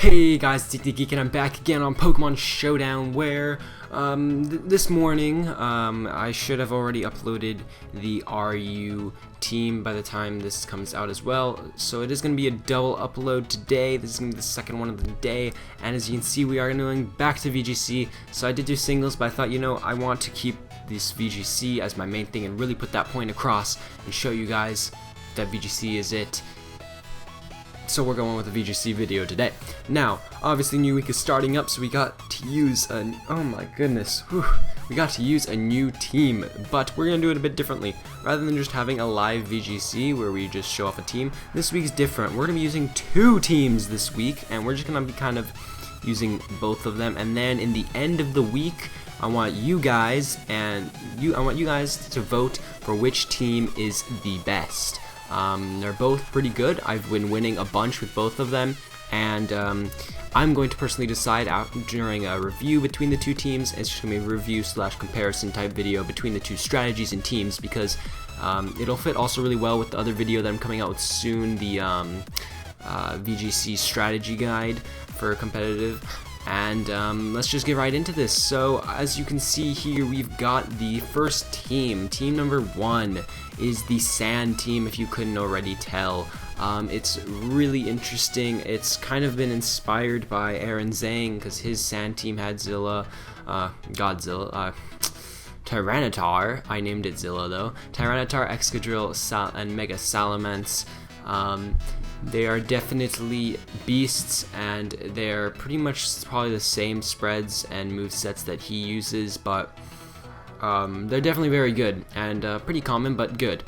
Hey guys, it's Eekthegeek and I'm back again on Pokemon Showdown where this morning I should have already uploaded the RU team by the time this comes out as well. So it is going to be a double upload today. This is going to be the second one of the day, and as you can see we are going back to VGC. So I did do singles, but I thought, you know, I want to keep this VGC as my main thing and really put that point across and show you guys that VGC is it. So we're going with a VGC video today. Now, obviously new week is starting up, so we got to use oh my goodness, we got to use a new team, but we're gonna do it a bit differently. Rather than just having a live VGC where we just show off a team, this week's different. We're gonna be using two teams this week, and we're just gonna be kind of using both of them, and then in the end of the week, I want you guys to vote for which team is the best. They're both pretty good. I've been winning a bunch with both of them, and I'm going to personally decide out during a review between the two teams. It's just going to be a review / comparison type video between the two strategies and teams, because it'll fit also really well with the other video that I'm coming out with soon, the VGC strategy guide for competitive. And let's just get right into this. So as you can see here, we've got the first team. Team number 1 is the Sand team, if you couldn't already tell. It's really interesting. It's kind of been inspired by Aaron Zhang, because his Sand team had Zilla, Godzilla, Tyranitar. I named it Zilla though. Tyranitar, Excadrill, and Mega Salamence. They are definitely beasts, and they're pretty much probably the same spreads and movesets that he uses, but they're definitely very good and pretty common, but good.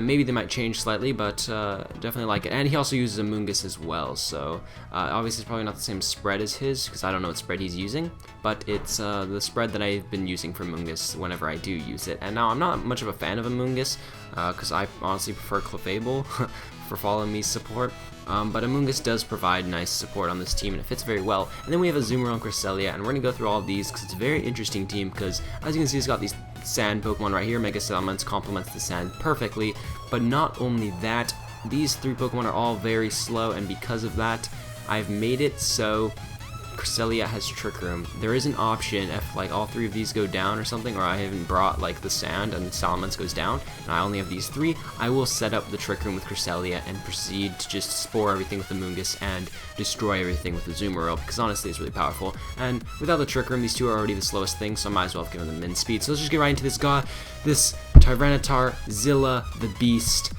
Maybe they might change slightly, but definitely like it. And he also uses Amoonguss as well, so obviously it's probably not the same spread as his, because I don't know what spread he's using, but it's the spread that I've been using for Amoonguss whenever I do use it. And now I'm not much of a fan of Amoonguss, because I honestly prefer Clefable for Follow Me support. But Amoonguss does provide nice support on this team, and it fits very well. And then we have a Zoomer on Cresselia, and we're going to go through all of these because it's a very interesting team, because as you can see, it's got these Sand Pokemon right here. Mega Salamence complements the Sand perfectly, but not only that, these 3 Pokemon are all very slow, and because of that, I've made it so Cresselia has Trick Room. There is an option if like all 3 of these go down or something, or I haven't brought like the Sand and Salamence goes down, and I only have these 3, I will set up the Trick Room with Cresselia and proceed to just spore everything with the Amoonguss and destroy everything with the Zoomer, because honestly it's really powerful. And without the Trick Room, these 2 are already the slowest thing, so I might as well have given them min speed. So let's just get right into this guy, this Tyranitar, Zilla the Beast.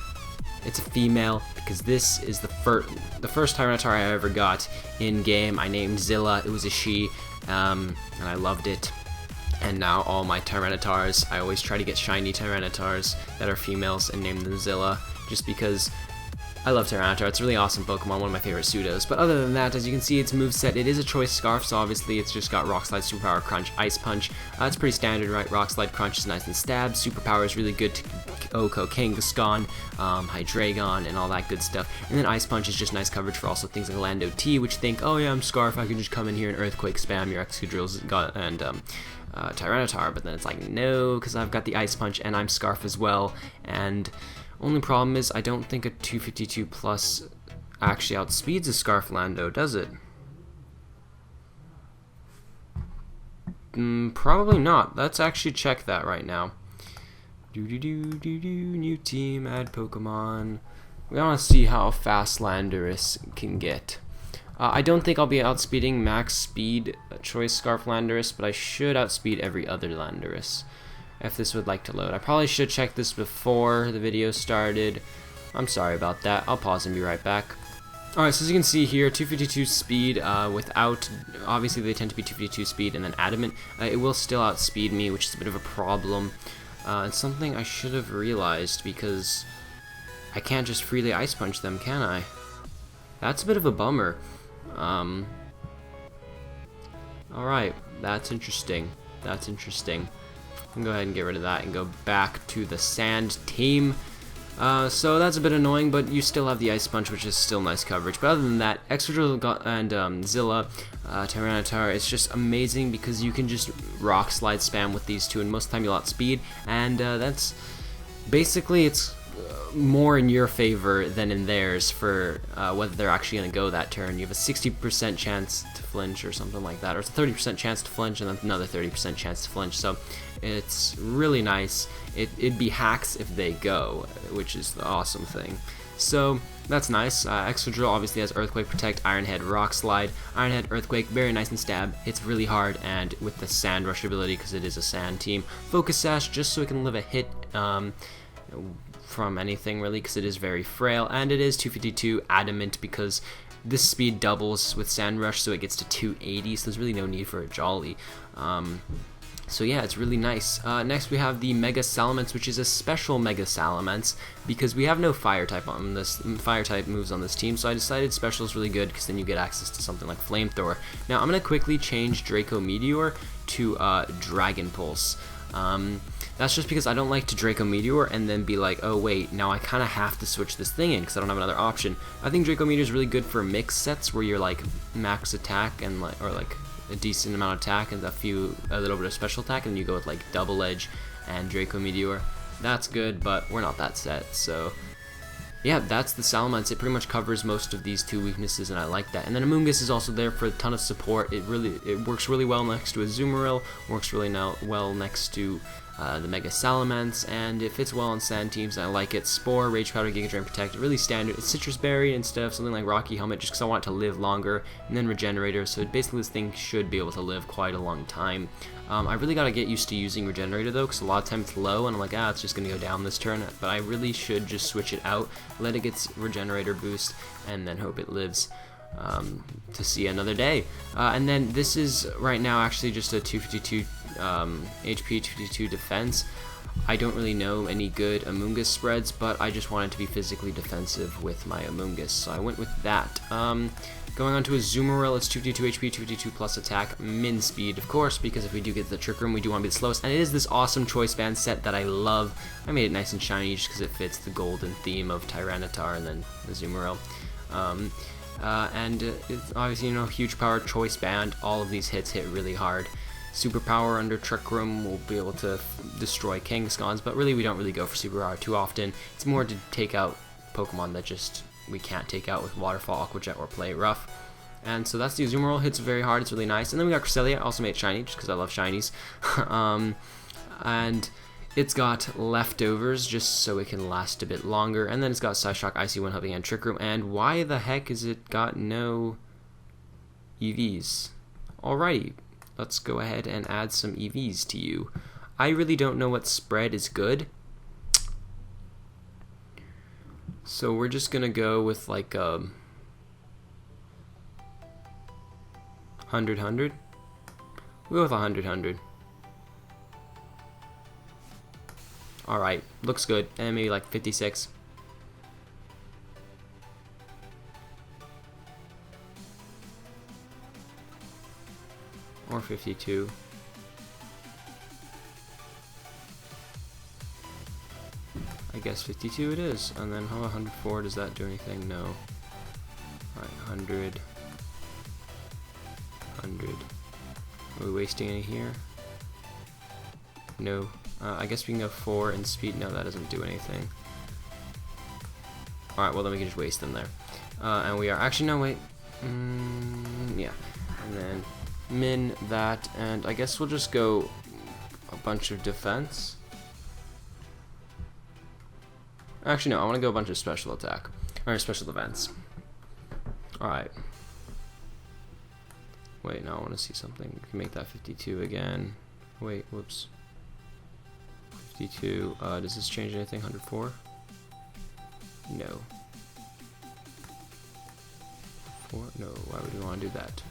It's a female, because this is the first Tyranitar I ever got in game. I named Zilla. It was a she, and I loved it. And now all my Tyranitars, I always try to get shiny Tyranitars that are females and name them Zilla, just because I love Tyranitar. It's a really awesome Pokemon, one of my favorite pseudos. But other than that, as you can see, its moveset, it is a Choice Scarf, so obviously it's just got Rock Slide, Superpower, Crunch, Ice Punch. It's pretty standard, right? Rock Slide, Crunch is nice and stab. Superpower is really good to Oko, Kangaskhan, Hydreigon, and all that good stuff. And then Ice Punch is just nice coverage for also things like Lando T, which think, oh yeah, I'm Scarf, I can just come in here and Earthquake spam your Excadrills and Tyranitar. But then it's like, no, because I've got the Ice Punch and I'm Scarf as well. And only problem is I don't think a 252 plus actually outspeeds a Scarf Lando, does it? Probably not. Let's actually check that right now. New team, add Pokemon. We want to see how fast Landorus can get. I don't think I'll be outspeeding max speed Choice Scarf Landorus, but I should outspeed every other Landorus if this would like to load. I probably should check this before the video started. I'm sorry about that. I'll pause and be right back. Alright, so as you can see here, 252 speed without, obviously they tend to be 252 speed and then Adamant. It will still outspeed me, which is a bit of a problem. It's something I should have realized, because I can't just freely Ice Punch them, can I? That's a bit of a bummer. Alright, that's interesting. That's interesting. I can go ahead and get rid of that and go back to the Sand team. So that's a bit annoying, but you still have the Ice Punch, which is still nice coverage. But other than that, Excadrill and Zilla, Tyranitar, it's just amazing because you can just Rock Slide spam with these 2, and most of the time you'll outspeed. And that's basically, it's more in your favor than in theirs for whether they're actually going to go that turn. You have a 60% chance to flinch or something like that, or it's a 30% chance to flinch and then another 30% chance to flinch. So it's really nice. It'd be hacks if they go, which is the awesome thing. So that's nice. Extra Drill obviously has Earthquake, Protect, Iron Head, Rock Slide. Iron Head, Earthquake, very nice and stab. It's really hard, and with the Sand Rush ability, because it is a sand team. Focus Sash, just so it can live a hit from anything really, because it is very frail, and it is 252 Adamant because this speed doubles with Sand Rush, so it gets to 280, so there's really no need for a Jolly. So yeah, it's really nice. Next we have the Mega Salamence, which is a special Mega Salamence because we have no Fire type on this. Fire type moves on this team, so I decided Special is really good because then you get access to something like Flamethrower. Now I'm gonna quickly change Draco Meteor to Dragon Pulse. That's just because I don't like to Draco Meteor and then be like, oh wait, now I kind of have to switch this thing in because I don't have another option. I think Draco Meteor is really good for mix sets where you're like max attack and or a decent amount of attack and a little bit of special attack, and you go with like Double Edge and Draco Meteor. That's good, but we're not that set, so yeah, that's the Salamence. It pretty much covers most of these two weaknesses, and I like that. And then Amoonguss is also there for a ton of support. It works really well next to a Azumarill, works really well next to the Mega Salamence, and it fits well on sand teams, and I like it. Spore, Rage Powder, Giga Drain, Protect, really standard. It's Citrus Berry instead of something like Rocky Helmet, just because I want it to live longer, and then Regenerator, so basically this thing should be able to live quite a long time. I really got to get used to using Regenerator though, because a lot of times it's low, and I'm like, it's just going to go down this turn, but I really should just switch it out, let it get Regenerator boost, and then hope it lives to see another day. And then this is right now actually just a 252 HP, 252 defense. I don't really know any good Amoonguss spreads, but I just wanted to be physically defensive with my Amoonguss, so I went with that. Going on to a Azumarill, it's 252 HP, 252 plus attack, min speed, of course, because if we do get the Trick Room, we do want to be the slowest, and it is this awesome Choice Band set that I love. I made it nice and shiny just because it fits the golden theme of Tyranitar and then Azumarill. And it's obviously, huge power, Choice Band, all of these hits hit really hard. Superpower under Trick Room will be able to destroy Kangaskhan's, but really we don't really go for Superpower too often. It's more to take out Pokemon that just we can't take out with Waterfall, Aqua Jet, or Play Rough. And so that's the Azumarill, hits very hard, it's really nice. And then we got Cresselia, also made it shiny, just because I love shinies. And it's got Leftovers, just so it can last a bit longer. And then it's got Psyshock, Icy Wind, Helping Hand, Trick Room. And why the heck is it got no EVs? Alrighty, let's go ahead and add some EVs to you. I really don't know what spread is good, so we're just gonna go with like 100-100. We'll go with 100-100. Alright, looks good. And maybe like 56. Or 52. I guess 52 it is. And then how about 104? Does that do anything? No. Alright, 100. 100. Are we wasting any here? No. I guess we can go 4 in speed. No, that doesn't do anything. Alright, well then we can just waste them there. And we are actually, no, wait. Yeah. And then min that, and I guess we'll just go a bunch of defense. Actually, no, I want to go a bunch of special attack, or special defense. Alright. Wait, no, I want to see something. We can make that 52 again. Wait, whoops. 52, does this change anything? 104? No. 4? No, why would we want to do that?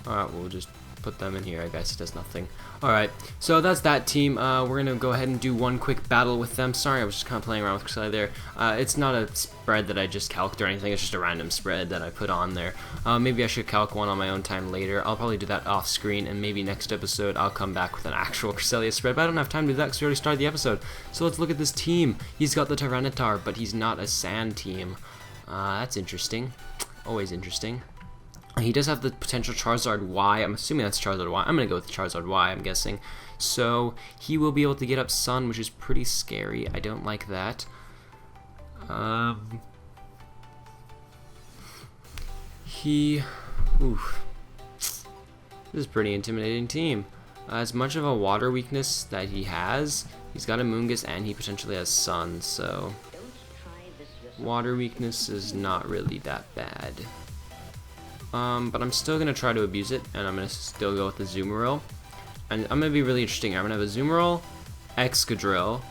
Alright, we'll just put them in here. I guess it does nothing. Alright, so that's that team. We're going to go ahead and do one quick battle with them. Sorry, I was just kind of playing around with Cresselia there. It's not a spread that I just calced or anything. It's just a random spread that I put on there. Maybe I should calc one on my own time later. I'll probably do that off screen, and maybe next episode I'll come back with an actual Cresselia spread. But I don't have time to do that because we already started the episode. So let's look at this team. He's got the Tyranitar, but he's not a sand team. That's interesting. Always interesting. He does have the potential Charizard Y. I'm assuming that's Charizard Y. I'm going to go with Charizard Y, I'm guessing. So he will be able to get up Sun, which is pretty scary. I don't like that. Oof. This is a pretty intimidating team. As much of a water weakness that he has, he's got Amoonguss and he potentially has Sun, so water weakness is not really that bad. But I'm still going to try to abuse it, and I'm going to still go with the Zoomeril. And I'm going to be really interesting. I'm going to have a Zoomeril, Excadrill,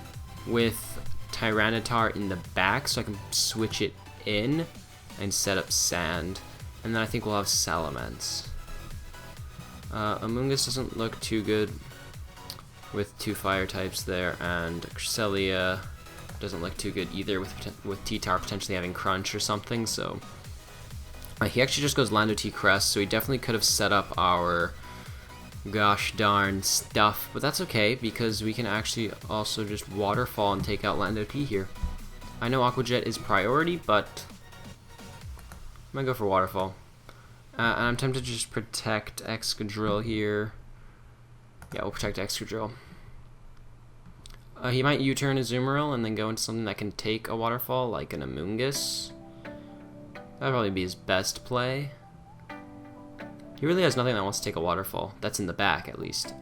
with Tyranitar in the back, so I can switch it in and set up Sand. And then I think we'll have Salamence. Amoonguss doesn't look too good with 2 fire types there, and Cresselia doesn't look too good either with T-Tower potentially having Crunch or something, so he actually just goes Lando T Crest, so he definitely could have set up our gosh darn stuff, but that's okay because we can actually also just Waterfall and take out Lando T here. I know Aqua Jet is priority, but I'm gonna go for Waterfall. And I'm tempted to just protect Excadrill here. Yeah, we'll protect Excadrill. He might U-turn a Zoomeril and then go into something that can take a Waterfall, like an Amoonguss. That'd probably be his best play. He really has nothing that wants to take a Waterfall. That's in the back, at least.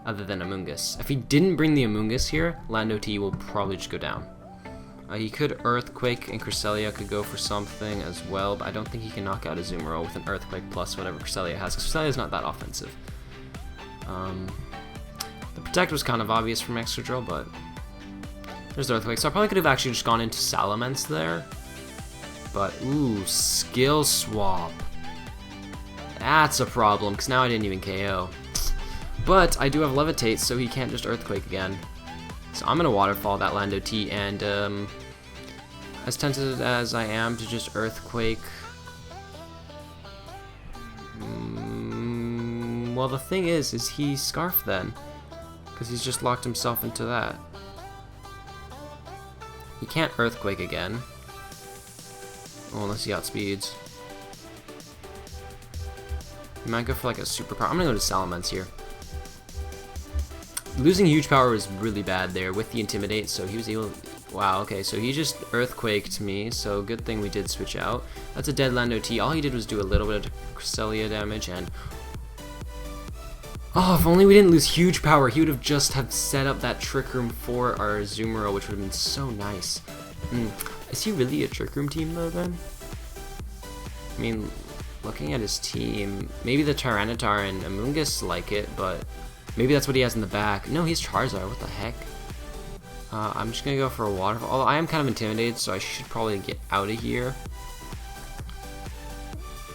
Other than Amoonguss. If he didn't bring the Amoonguss here, Lando T will probably just go down. He could Earthquake, and Cresselia could go for something as well, but I don't think he can knock out a Zoomeril with an Earthquake plus whatever Cresselia has, because Cresselia is not that offensive. The Protect was kind of obvious from Excadrill, but there's the Earthquake, so I probably could have actually just gone into Salamence there. But, ooh, Skill Swap. That's a problem, because now I didn't even KO. But I do have Levitate, so he can't just Earthquake again. So I'm going to Waterfall that Lando T, and as tempted as I am to just Earthquake, well, the thing is he Scarf then, because he's just locked himself into that. He can't Earthquake again. Oh, unless he outspeeds. He might go for like a superpower. I'm going to go to Salamence here. Losing huge power was really bad there with the Intimidate, so he was able... Wow, okay, so he just Earthquaked me, so good thing we did switch out. That's a dead Lando T. All he did was do a little bit of Cresselia damage, and... Oh, if only we didn't lose huge power, he would have just have set up that Trick Room for our Zoomeril, which would have been so nice. Is he really a Trick Room team, though, then? I mean, looking at his team, maybe the Tyranitar and Amoonguss like it, but... Maybe that's what he has in the back. No, he's Charizard. What the heck? I'm just going to go for a Waterfall. Although I am kind of intimidated, so I should probably get out of here.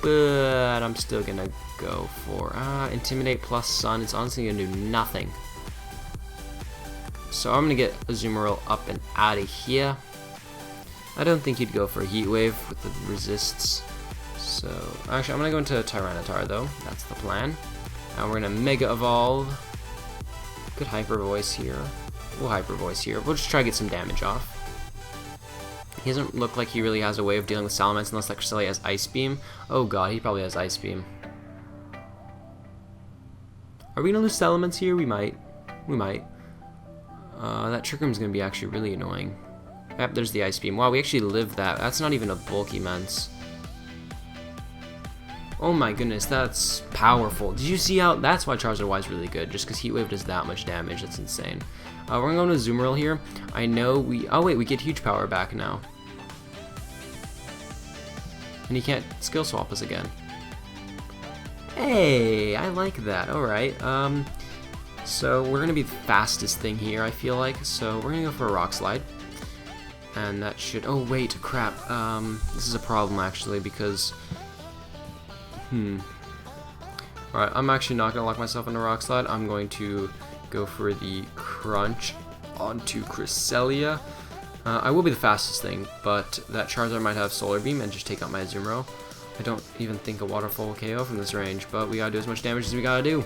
But I'm still going to go for Intimidate plus Sun. It's honestly going to do nothing. So I'm going to get a Zoomeril up and out of here. I don't think he'd go for a Heat Wave with the resists. So, actually, I'm going to go into Tyranitar, though. That's the plan. And we're going to Mega Evolve. Good Hyper Voice here. We'll Hyper Voice here. We'll just try to get some damage off. He doesn't look like he really has a way of dealing with Salamence unless like Cresselia has Ice Beam. Oh god, he probably has Ice Beam. Are we going to lose Salamence here? We might. We might. That Trick Room's going to be actually really annoying. Yep, there's the Ice Beam. Wow, we actually lived that. That's not even a bulky Mence. Oh my goodness, that's powerful. Did you see how... That's why Charizard Y is really good, just because Heat Wave does that much damage. That's insane. We're going to go into Zoomeril here. I know we... Oh wait, we get huge power back now. And he can't Skill Swap us again. Hey, I like that. Alright, so we're going to be the fastest thing here, I feel like. So we're going to go for a Rock Slide. And that should... Oh wait, crap. This is a problem actually, because... Alright, I'm actually not going to lock myself into Rock Slide. I'm going to go for the Crunch onto Cresselia. I will be the fastest thing, but that Charizard might have Solar Beam and just take out my Azumarill. I don't even think a Waterfall will KO from this range, but we gotta do as much damage as we gotta do.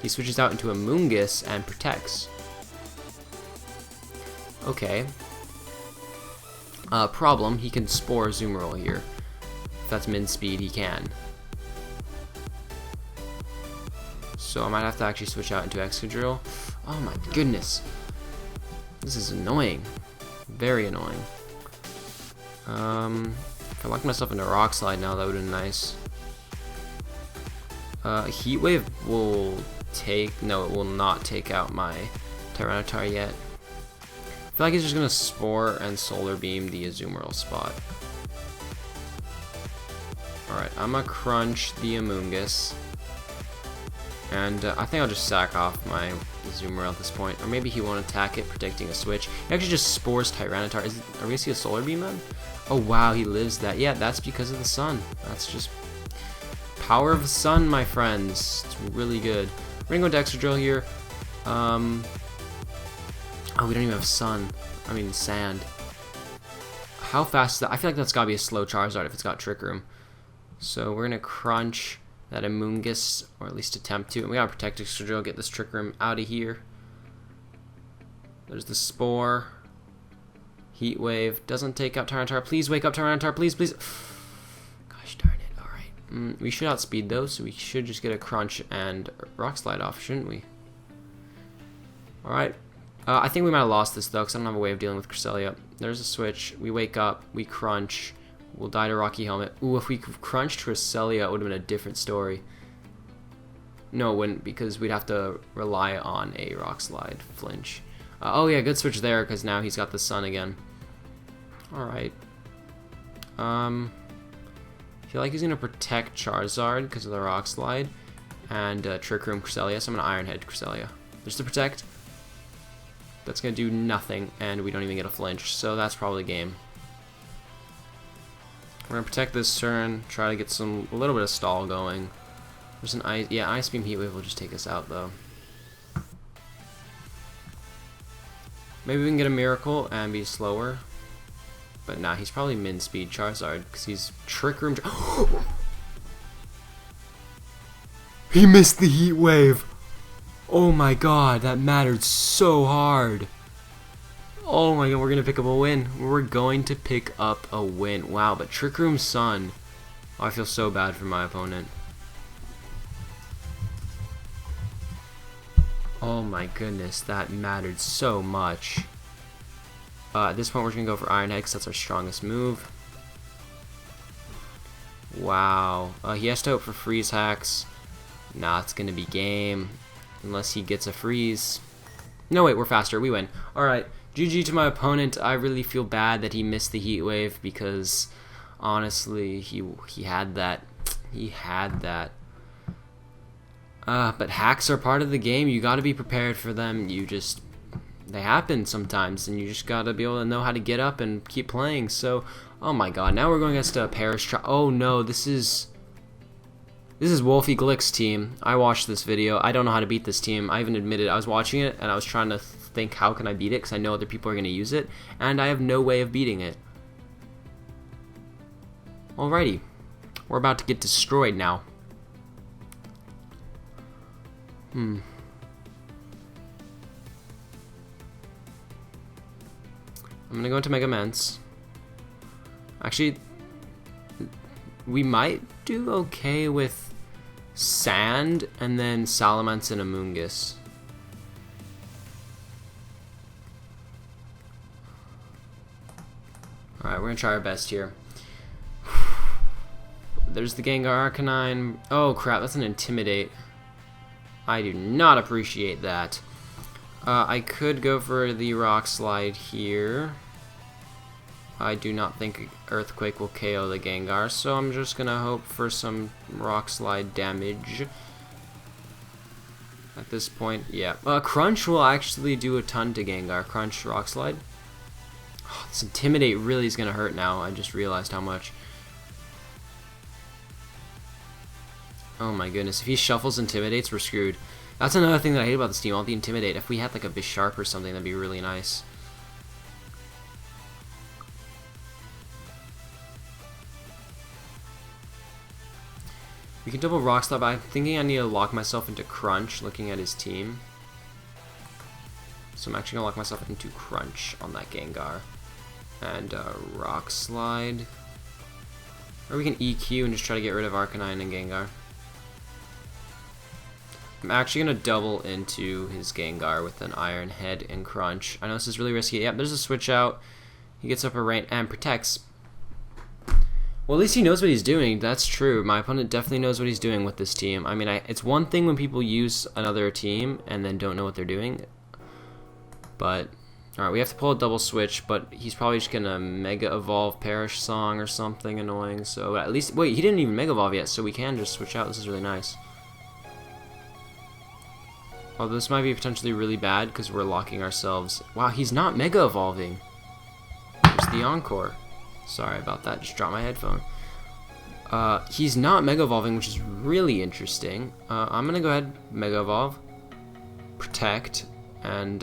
He switches out into a Amoonguss and protects. Okay. Problem, he can Spore Azumarill here. If that's min speed, he can. So I might have to actually switch out into Excadrill. Oh my goodness. This is annoying. Very annoying. If I locked myself into Rock Slide now, that would have been nice. Heat Wave will take... No, it will not take out my Tyranitar yet. I feel like he's just going to Spore and Solar Beam the Azumarill spot. Alright, I'm going to Crunch the Amoonguss. And I think I'll just sack off my Azumarill at this point. Or maybe he won't attack it, protecting a switch. He actually just Spores Tyranitar. Are we going to see a Solar Beam then? Oh wow, he lives that. Yeah, that's because of the sun. That's just power of the sun, my friends. It's really good. We're going to go Extra Drill here. Oh, we don't even have sun. I mean, sand. How fast is that? I feel like that's got to be a slow Charizard if it's got Trick Room. So we're going to Crunch that Amoonguss, or at least attempt to. And we got to Protect Extra Drill, get this Trick Room out of here. There's the Spore. Heat Wave. Doesn't take out Tyranitar. Please wake up, Tyranitar. Please, please. Gosh darn it. Alright. We should outspeed though, so we should just get a Crunch and Rock Slide off, shouldn't we? Alright. I think we might have lost this though, because I don't have a way of dealing with Cresselia. There's a switch. We wake up. We Crunch. We'll die to Rocky Helmet. Ooh, if we crunched Cresselia, it would have been a different story. No, it wouldn't, because we'd have to rely on a Rock Slide flinch. Oh yeah, good switch there, because now he's got the sun again. Alright. I feel like he's going to protect Charizard because of the Rock Slide. And Trick Room Cresselia, so I'm going to Iron Head Cresselia. Just to protect. That's going to do nothing, and we don't even get a flinch, so that's probably game. We're going to protect this turn, try to get a little bit of stall going. There's an Ice Beam Heat Wave will just take us out, though. Maybe we can get a Miracle and be slower. But nah, he's probably min-speed Charizard, because he's Trick Room. He missed the Heat Wave! Oh my god, that mattered so hard. Oh my god, we're going to pick up a win. We're going to pick up a win. Wow, but Trick Room Sun. Oh, I feel so bad for my opponent. Oh my goodness, that mattered so much. At this point, we're going to go for Iron Head because that's our strongest move. Wow. He has to hope for Freeze Hacks. Nah, it's going to be game. Unless he gets a Freeze. No, wait, we're faster. We win. Alright, GG to my opponent. I really feel bad that he missed the Heat Wave because, honestly, he had that. He had that. But hacks are part of the game. You got to be prepared for them. They happen sometimes, and you just got to be able to know how to get up and keep playing. So, oh my god, now we're going against a Parish. Oh no, this is Wolfe Glick's team. I watched this video. I don't know how to beat this team. I even admitted I was watching it, and I was trying to think how can I beat it, because I know other people are going to use it, and I have no way of beating it. Alrighty, we're about to get destroyed now. I'm gonna go into Mega Immense. Actually, we might do okay with Sand and then Salamence and Amoonguss. Alright, we're gonna try our best here. There's the Gengar Arcanine. Oh crap, that's an Intimidate. I do not appreciate that. I could go for the Rock Slide here. I do not think Earthquake will KO the Gengar, so I'm just gonna hope for some Rock Slide damage. At this point, yeah. Crunch will actually do a ton to Gengar. Crunch, Rock Slide. Oh, this Intimidate really is gonna hurt now. I just realized how much. Oh my goodness, if he shuffles Intimidates, we're screwed. That's another thing that I hate about this team, all the Intimidate. If we had like a Bisharp or something, that'd be really nice. We can double Rock Slide, but I'm thinking I need to lock myself into Crunch, looking at his team. So I'm actually going to lock myself into Crunch on that Gengar. And Rock Slide. Or we can EQ and just try to get rid of Arcanine and Gengar. I'm actually going to double into his Gengar with an Iron Head and Crunch. I know this is really risky. Yep, there's a switch out. He gets up a range and protects. Well, at least he knows what he's doing. That's true. My opponent definitely knows what he's doing with this team. I mean, it's one thing when people use another team and then don't know what they're doing. But, alright, we have to pull a double switch, but he's probably just going to Mega Evolve Perish Song or something annoying. So, at least, wait, he didn't even Mega Evolve yet, so we can just switch out. This is really nice. Although this might be potentially really bad because we're locking ourselves. Wow, he's not Mega Evolving. There's the Encore. Sorry about that, just dropped my headphone. He's not Mega Evolving, which is really interesting. I'm gonna go ahead, Mega Evolve, Protect, and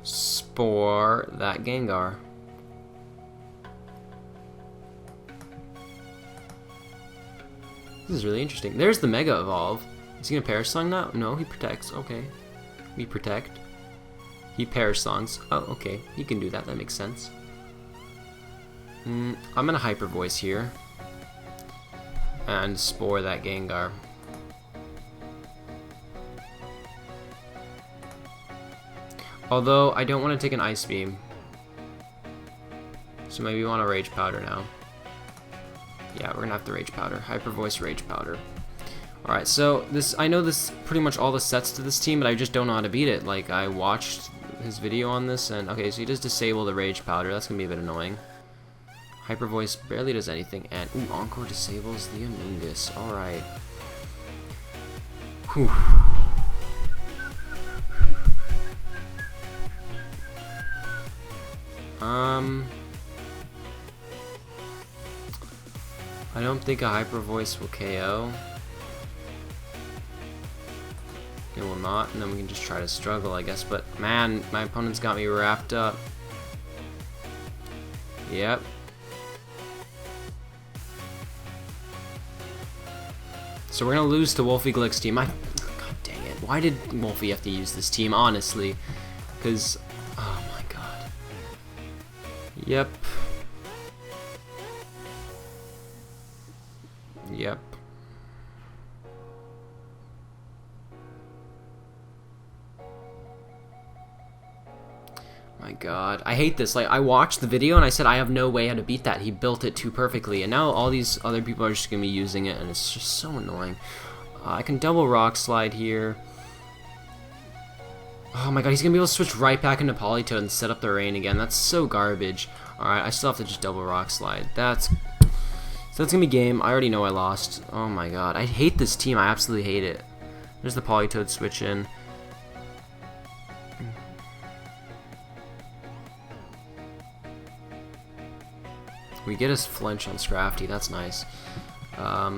Spore that Gengar. This is really interesting. There's the Mega Evolve. Is he gonna Perish Song now? No, he protects. Okay. We protect. He Perish Songs. Oh, okay. He can do that. That makes sense. I'm gonna Hyper Voice here. And Spore that Gengar. Although, I don't want to take an Ice Beam. So maybe we want a Rage Powder now. Yeah, we're gonna have to Rage Powder. Hyper Voice, Rage Powder. Alright, so I know this pretty much all the sets to this team, but I just don't know how to beat it. Like, I watched his video on this, and okay, so he does disable the Rage Powder. That's gonna be a bit annoying. Hyper Voice barely does anything, and ooh, Encore disables the Amoonguss. Alright. Whew. I don't think a Hyper Voice will KO. It will not, and then we can just try to struggle, I guess. But man, my opponent's got me wrapped up. Yep. So we're gonna lose to Wolfe Glick's team. God dang it! Why did Wolfe have to use this team? Honestly, because oh my god. Yep. Yep. My god, I hate this. Like, I watched the video and I said I have no way how to beat that. He built it too perfectly, and now all these other people are just gonna be using it, and it's just so annoying. I can double Rock Slide here. Oh my god, he's gonna be able to switch right back into Politoed and set up the rain again. That's so garbage. Alright, I still have to just double Rock Slide. So that's gonna be game. I already know I lost. Oh my god, I hate this team. I absolutely hate it. There's the Politoed switch in. We get his flinch on Scrafty. That's nice. How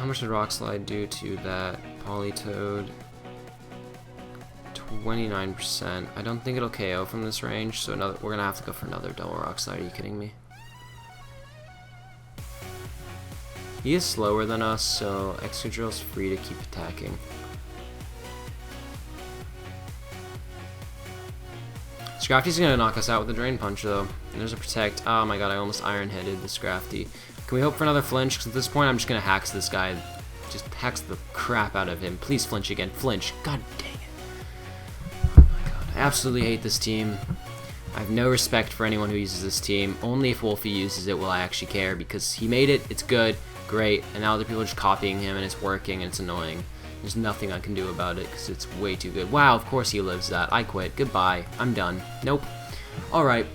much did Rock Slide do to that Politoed? 29%. I don't think it'll KO from this range, so we're gonna have to go for another double Rock Slide. Are you kidding me? He is slower than us, so Excadrill's free to keep attacking. Scrafty's gonna knock us out with a Drain Punch, though. And there's a Protect. Oh my god, I almost Iron-Headed the Scrafty. Can we hope for another flinch? Because at this point, I'm just gonna Hax this guy. Just Hax the crap out of him. Please flinch again. Flinch. God dang it. Oh my god, I absolutely hate this team. I have no respect for anyone who uses this team. Only if Wolfe uses it will I actually care, because he made it, it's good, great, and now other people are just copying him and it's working and it's annoying. There's nothing I can do about it because it's way too good. Wow, of course he lives that. I quit. Goodbye. I'm done. Nope. Alright.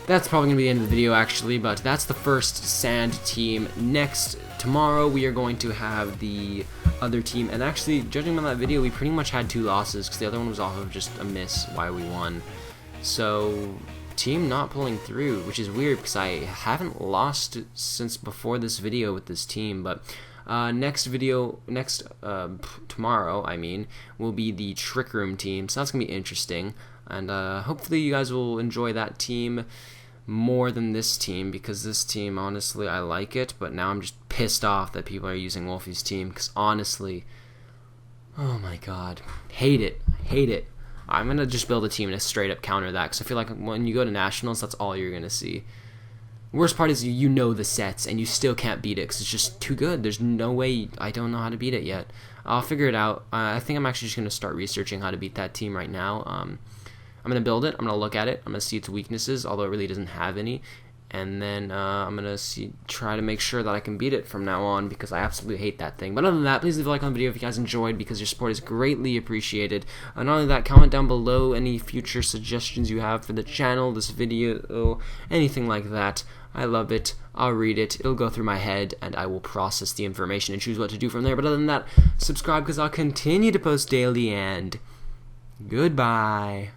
That's probably going to be the end of the video, actually, but that's the first Sand team. Tomorrow, we are going to have the other team, and actually, judging by that video, we pretty much had 2 losses, because the other one was off of just a miss why we won. So, team not pulling through, which is weird, because I haven't lost since before this video with this team, but tomorrow, I mean, will be the Trick Room team, so that's going to be interesting, and hopefully you guys will enjoy that team more than this team, because this team, honestly, I like it, but now I'm just pissed off that people are using Wolfie's team, because honestly, oh my god, hate it, hate it. I'm going to just build a team to straight up counter that, because I feel like when you go to Nationals, that's all you're going to see. Worst part is you know the sets, and you still can't beat it, because it's just too good. There's no way, I don't know how to beat it yet. I'll figure it out. I think I'm actually just going to start researching how to beat that team right now. I'm going to build it. I'm going to look at it. I'm going to see its weaknesses, although it really doesn't have any. And then I'm going to try to make sure that I can beat it from now on, because I absolutely hate that thing. But other than that, please leave a like on the video if you guys enjoyed, because your support is greatly appreciated. And not only that, comment down below any future suggestions you have for the channel, this video, anything like that. I love it. I'll read it. It'll go through my head, and I will process the information and choose what to do from there. But other than that, subscribe, because I'll continue to post daily, and goodbye.